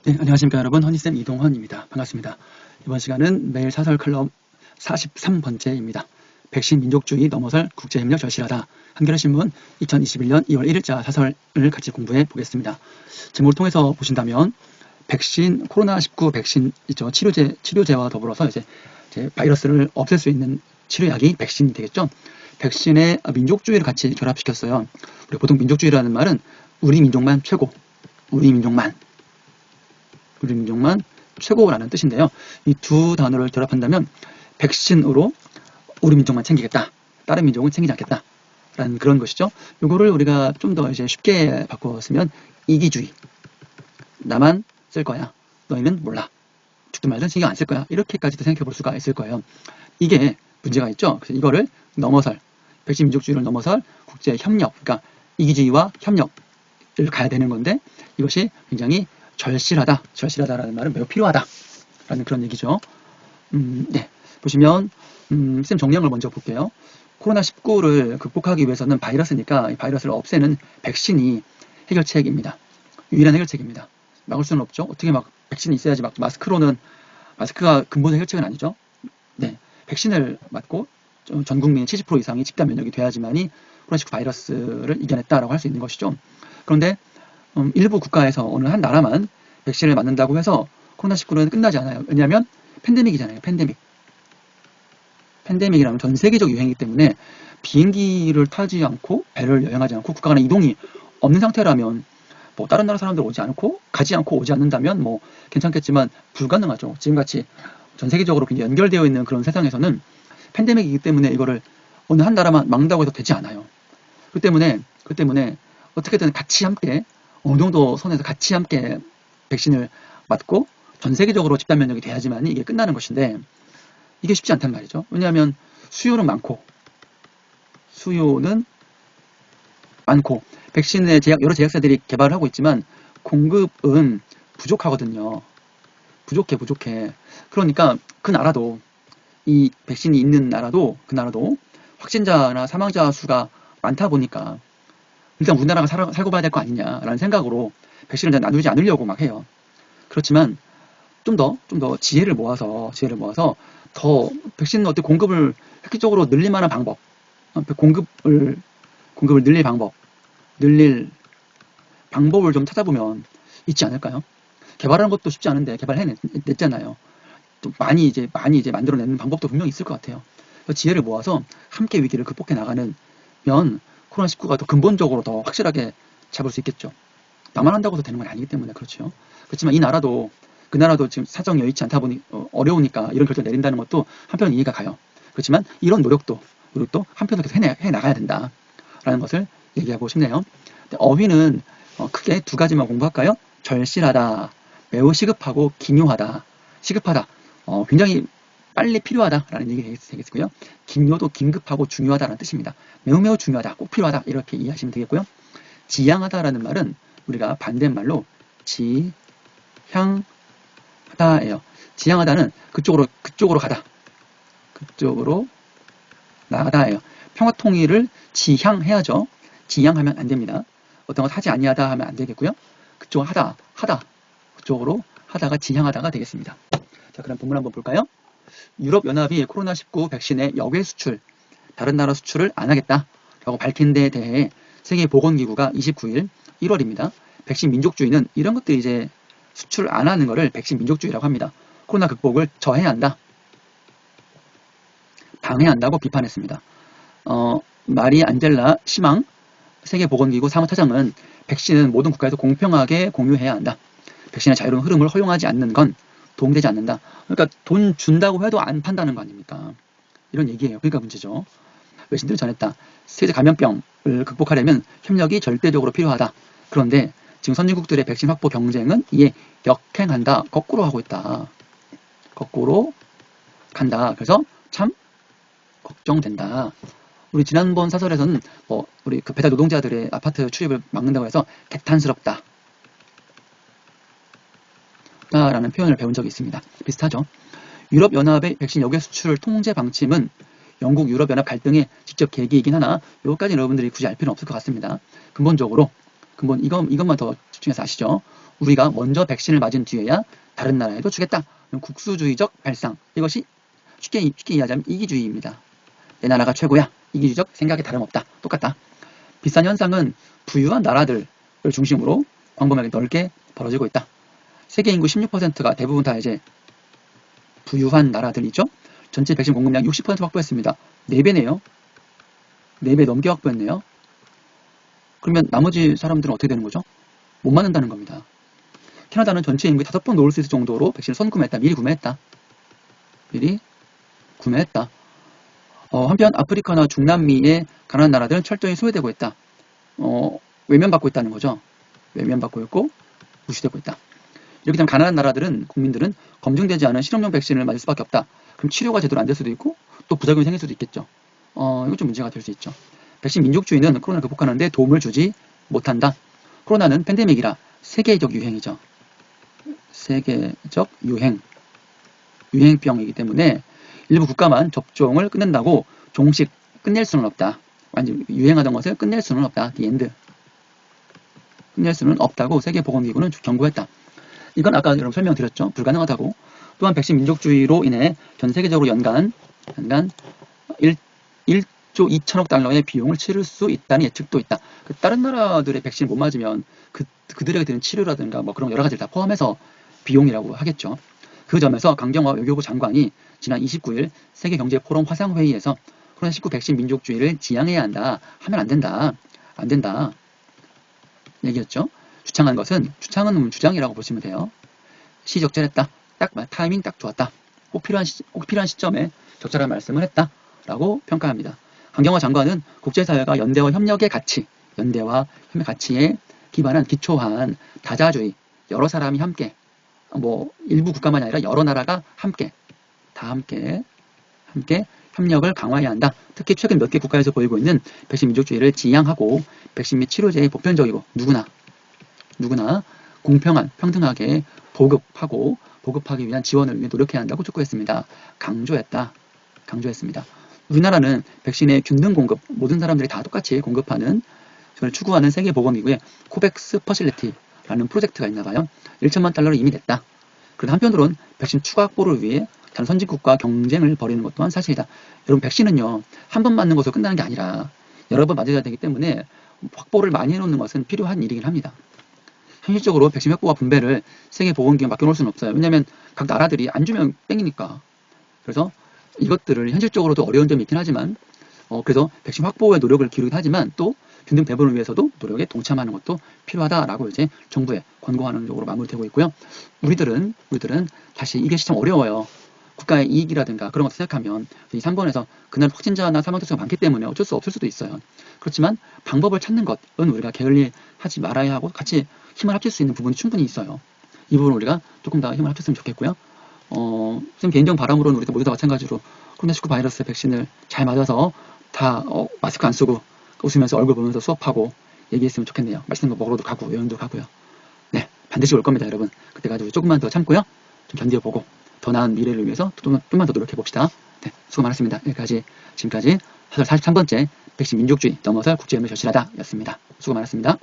네, 안녕하십니까 여러분. 허니쌤 이동헌입니다. 반갑습니다. 이번 시간은 매일 사설 클럽 43번째입니다. 백신 민족주의 넘어설 국제협력 절실하다. 한겨레신문 2021년 2월 1일자 사설을 같이 공부해 보겠습니다. 제목을 통해서 보신다면 백신, 코로나19 백신 있죠. 치료제와 더불어서 이제 바이러스를 없앨 수 있는 치료약이 백신이 되겠죠. 백신에 민족주의를 같이 결합시켰어요. 우리 보통 민족주의라는 말은 우리 민족만 최고, 우리 민족만 최고라는 뜻인데요. 이 두 단어를 결합한다면 백신으로 우리 민족만 챙기겠다. 다른 민족은 챙기지 않겠다. 라는 그런 것이죠. 이거를 우리가 좀 더 이제 쉽게 바꿨으면 이기주의. 나만 쓸 거야. 너희는 몰라. 죽든 말든 신경 안 쓸 거야. 이렇게까지도 생각해 볼 수가 있을 거예요. 이게 문제가 있죠. 그래서 이거를 넘어설, 백신 민족주의를 넘어설 국제 협력, 그러니까 이기주의와 협력을 가야 되는 건데 이것이 굉장히 절실하다라는 말은 매우 필요하다라는 그런 얘기죠. 네. 보시면, 쌤 정리한 걸 먼저 볼게요. 코로나19를 극복하기 위해서는 바이러스니까 이 바이러스를 없애는 백신이 해결책입니다. 유일한 해결책입니다. 막을 수는 없죠. 어떻게 막 백신이 있어야지 막 마스크가 근본 해결책은 아니죠. 네. 백신을 맞고 전 국민의 70% 이상이 집단 면역이 돼야지만이 코로나19 바이러스를 이겨냈다라고 할 수 있는 것이죠. 그런데 일부 국가에서 어느 한 나라만 백신을 맞는다고 해서 코로나19는 끝나지 않아요. 왜냐하면 팬데믹이잖아요. 팬데믹이라면 전 세계적 유행이기 때문에 비행기를 타지 않고 배를 여행하지 않고 국가 간의 이동이 없는 상태라면 뭐 다른 나라 사람들 오지 않고 가지 않고 오지 않는다면 뭐 괜찮겠지만 불가능하죠. 지금같이 전 세계적으로 굉장히 연결되어 있는 그런 세상에서는 팬데믹이기 때문에 이거를 어느 한 나라만 막는다고 해서 되지 않아요. 그 때문에 어떻게든 같이 함께 어느 정도 선에서 같이 함께 백신을 맞고 전 세계적으로 집단 면역이 돼야지만 이게 끝나는 것인데 이게 쉽지 않단 말이죠. 왜냐하면 수요는 많고 백신의 여러 제약사들이 개발을 하고 있지만 공급은 부족하거든요. 부족해. 그러니까 그 나라도 이 백신이 있는 나라도 그 나라도 확진자나 사망자 수가 많다 보니까 일단 우리나라가 살고 봐야 될 거 아니냐라는 생각으로 백신을 나누지 않으려고 막 해요. 그렇지만 좀 더 지혜를 모아서 더 백신 어때 공급을 획기적으로 늘릴 만한 방법, 공급을 늘릴 방법을 좀 찾아보면 있지 않을까요? 개발하는 것도 쉽지 않은데 개발해냈잖아요. 또 많이 이제 만들어내는 방법도 분명히 있을 것 같아요. 지혜를 모아서 함께 위기를 극복해 나가는 면 코로나19가 더 근본적으로 더 확실하게 잡을 수 있겠죠. 나만 한다고 해서 되는 건 아니기 때문에 그렇죠. 그렇지만 그 나라도 지금 사정이 여의치 않다 보니 어려우니까 이런 결정을 내린다는 것도 한편 이해가 가요. 그렇지만 이런 노력도 한편으로 계속 해 나가야 된다라는 것을 얘기하고 싶네요. 어휘는 크게 두 가지만 공부할까요? 절실하다, 매우 시급하고 기묘하다. 시급하다, 굉장히 빨리 필요하다라는 얘기 되겠고요. 긴요도 긴급하고 중요하다라는 뜻입니다. 매우 중요하다, 꼭 필요하다 이렇게 이해하시면 되겠고요. 지향하다라는 말은 우리가 반대말로 지향하다예요. 지향하다는 그쪽으로 가다, 그쪽으로 나가다예요. 평화통일을 지향해야죠. 지향하면 안 됩니다. 어떤 것 하지 아니하다 하면 안 되겠고요. 그쪽으로 하다가 지향하다가 되겠습니다. 자, 그럼 본문 한번 볼까요? 유럽연합이 코로나19 백신의 역외 수출, 다른 나라 수출을 안 하겠다라고 밝힌 데 대해 세계보건기구가 29일 1월입니다. 백신 민족주의는 이런 것들이 이제 수출 안 하는 거를 백신 민족주의라고 합니다. 코로나 극복을 저해야 한다, 방해해야 한다고 비판했습니다. 마리 안젤라 시망 세계보건기구 사무차장은 백신은 모든 국가에서 공평하게 공유해야 한다. 백신의 자유로운 흐름을 허용하지 않는 건 도움되지 않는다. 그러니까 돈 준다고 해도 안 판다는 거 아닙니까? 이런 얘기예요. 그러니까 문제죠. 외신들이 전했다. 세계 감염병을 극복하려면 협력이 절대적으로 필요하다. 그런데 지금 선진국들의 백신 확보 경쟁은 이에 역행한다. 거꾸로 하고 있다. 거꾸로 간다. 그래서 참 걱정된다. 우리 지난번 사설에서는 우리 그 배달 노동자들의 아파트 출입을 막는다고 해서 개탄스럽다 라는 표현을 배운 적이 있습니다. 비슷하죠. 유럽연합의 백신 역외 수출 통제 방침은 영국 유럽연합 갈등의 직접 계기이긴 하나 여기까지 여러분들이 굳이 알 필요는 없을 것 같습니다. 이것만 더 집중해서 아시죠. 우리가 먼저 백신을 맞은 뒤에야 다른 나라에도 주겠다. 국수주의적 발상. 이것이 쉽게 이해하자면 이기주의입니다. 내 나라가 최고야. 이기주의적 생각에 다름없다. 똑같다. 비슷한 현상은 부유한 나라들을 중심으로 광범위하게 넓게 벌어지고 있다. 세계 인구 16%가 대부분 다 이제 부유한 나라들이죠. 전체 백신 공급량 60% 확보했습니다. 4배네요. 4배 넘게 확보했네요. 그러면 나머지 사람들은 어떻게 되는 거죠? 못 맞는다는 겁니다. 캐나다는 전체 인구의 5번 놓을 수 있을 정도로 백신을 선구매했다. 미리 구매했다. 한편 아프리카나 중남미의 가난한 나라들은 철저히 소외되고 있다. 외면받고 있다는 거죠. 외면받고 있고 무시되고 있다. 이렇게 되면 가난한 나라들은 국민들은 검증되지 않은 실험용 백신을 맞을 수밖에 없다. 그럼 치료가 제대로 안 될 수도 있고 또 부작용이 생길 수도 있겠죠. 이거 좀 문제가 될 수 있죠. 백신 민족주의는 코로나를 극복하는 데 도움을 주지 못한다. 코로나는 팬데믹이라 세계적 유행이죠. 세계적 유행병이기 때문에 일부 국가만 접종을 끝낸다고 종식 끝낼 수는 없다. 완전 유행하던 것을 끝낼 수는 없다. The end. 끝낼 수는 없다고 세계보건기구는 경고했다. 이건 아까 여러분 설명드렸죠. 불가능하다고. 또한 백신 민족주의로 인해 전 세계적으로 연간 1조 2천억 달러의 비용을 치를 수 있다는 예측도 있다. 다른 나라들의 백신을 못 맞으면 그들에게 드는 치료라든가 뭐 그런 여러 가지를 다 포함해서 비용이라고 하겠죠. 그 점에서 강경화 외교부 장관이 지난 29일 세계경제포럼 화상회의에서 코로나19 백신 민족주의를 지향해야 한다. 하면 안 된다. 얘기했죠. 주창은 주장이라고 보시면 돼요. 시적절했다. 타이밍 딱 좋았다. 꼭 필요한 시점에 적절한 말씀을 했다. 라고 평가합니다. 강경화 장관은 국제사회가 연대와 협력의 가치에 기반한 기초한 다자주의, 여러 사람이 함께, 일부 국가만이 아니라 여러 나라가 함께 협력을 강화해야 한다. 특히 최근 몇 개 국가에서 보이고 있는 백신 민족주의를 지향하고 백신 및 치료제의 보편적이고 누구나 공평한, 평등하게 보급하기 위한 지원을 위해 노력해야 한다고 촉구했습니다. 강조했습니다. 우리나라는 백신의 균등 공급, 모든 사람들이 다 똑같이 공급하는, 저를 추구하는 세계보건기구의 코백스 퍼실리티라는 프로젝트가 있나 봐요. 1천만 달러를 이미 냈다. 그런데 한편으로는 백신 추가 확보를 위해 다른 선진국과 경쟁을 벌이는 것 또한 사실이다. 여러분, 백신은요, 한 번 맞는 것으로 끝나는 게 아니라 여러 번 맞아야 되기 때문에 확보를 많이 해놓는 것은 필요한 일이긴 합니다. 현실적으로 백신 확보와 분배를 세계보건기구에 맡겨놓을 수는 없어요. 왜냐하면 각 나라들이 안 주면 땡이니까. 그래서 이것들을 현실적으로도 어려운 점이 있긴 하지만 그래서 백신 확보에 노력을 기울이긴 하지만 또 균등 배분을 위해서도 노력에 동참하는 것도 필요하다라고 이제 정부에 권고하는 쪽으로 마무리되고 있고요. 우리들은 다시 이게 참 어려워요. 국가의 이익이라든가 그런 것을 생각하면 이 3번에서 그날 확진자나 사망자 수가 많기 때문에 어쩔 수 없을 수도 있어요. 그렇지만 방법을 찾는 것은 우리가 게을리하지 말아야 하고 같이 힘을 합칠 수 있는 부분이 충분히 있어요. 이 부분을 우리가 조금 더 힘을 합쳤으면 좋겠고요. 선생님 개인적 바람으로는 우리도 모두 다 마찬가지로 코로나19 바이러스 백신을 잘 맞아서 다 마스크 안 쓰고 웃으면서 얼굴 보면서 수업하고 얘기했으면 좋겠네요. 맛있는 거 먹으러도 가고 여행도 가고요. 네, 반드시 올 겁니다, 여러분. 그때까지 조금만 더 참고요. 좀 견뎌보고 더 나은 미래를 위해서 좀만 더 노력해봅시다. 네, 수고 많았습니다. 지금까지 43번째 백신 민족주의 넘어설 국제연맹 절실하다 였습니다. 수고 많았습니다.